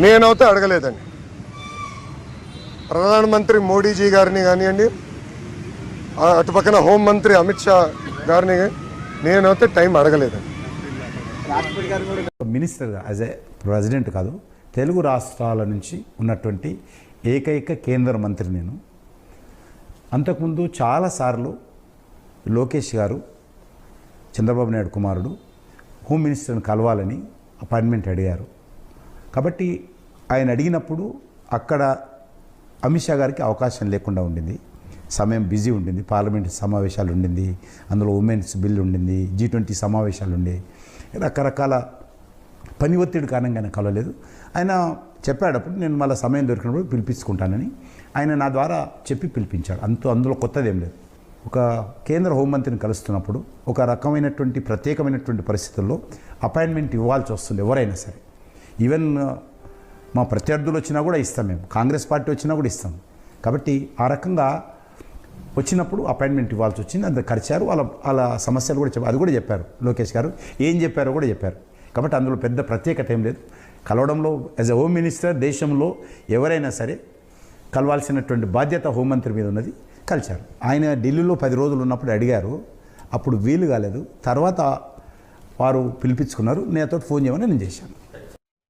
నేనైతే అడగలేదండి. ప్రధానమంత్రి మోడీజీ గారిని కానివ్వండి, అటు పక్కన హోంమంత్రి అమిత్ షా గారిని నేనైతే టైం అడగలేదండి. మినిస్టర్గా యాజ్ ఏ ప్రెసిడెంట్ కాదు, తెలుగు రాష్ట్రాల నుంచి ఉన్నటువంటి ఏకైక కేంద్ర మంత్రి నేను. అంతకుముందు చాలాసార్లు లోకేష్ గారు, చంద్రబాబు నాయుడు కుమారుడు, హోమ్ మినిస్టర్ని కలవాలని అపాయింట్మెంట్ అడిగారు. కాబట్టి ఆయన అడిగినప్పుడు అక్కడ అమిత్ షా గారికి అవకాశం లేకుండా ఉండింది, సమయం బిజీ ఉండింది, పార్లమెంట్ సమావేశాలు ఉండింది, అందులో ఉమెన్స్ బిల్ ఉండింది, G20 సమావేశాలు ఉండేవి, రకరకాల పని ఒత్తిడి కారణంగానే కలవలేదు. ఆయన చెప్పేటప్పుడు నేను మళ్ళీ సమయం దొరికినప్పుడు పిలిపించుకుంటానని ఆయన నా ద్వారా చెప్పి పిలిపించాడు. అందులో కొత్తది ఏం లేదు. ఒక కేంద్ర హోంమంత్రిని కలుస్తున్నప్పుడు ఒక రకమైనటువంటి ప్రత్యేకమైనటువంటి పరిస్థితుల్లో అపాయింట్మెంట్ ఇవ్వాల్సి వస్తుంది ఎవరైనా సరే. ఈవెన్ మా ప్రత్యర్థులు వచ్చినా కూడా ఇస్తాం, మేము కాంగ్రెస్ పార్టీ వచ్చినా కూడా ఇస్తాం. కాబట్టి ఆ రకంగా వచ్చినప్పుడు అపాయింట్మెంట్ ఇవ్వాల్సి వచ్చింది. అంత ఖర్చారు, వాళ్ళ సమస్యలు కూడా చెప్పారు, అది కూడా చెప్పారు లోకేష్ గారు, ఏం చెప్పారో కూడా చెప్పారు. కాబట్టి అందులో పెద్ద ప్రత్యేకత ఏం లేదు. కలవడంలో యాజ్ ఎ హోమ్ మినిస్టర్ దేశంలో ఎవరైనా సరే కలవాల్సినటువంటి బాధ్యత హోంమంత్రి మీద ఉన్నది. కలిశారు. ఆయన ఢిల్లీలో 10 రోజులు ఉన్నప్పుడు అడిగారు, అప్పుడు వీలు కాలేదు. తర్వాత వారు పిలిపించుకున్నారు, నేతో ఫోన్ చేయమని నేను చేశాను.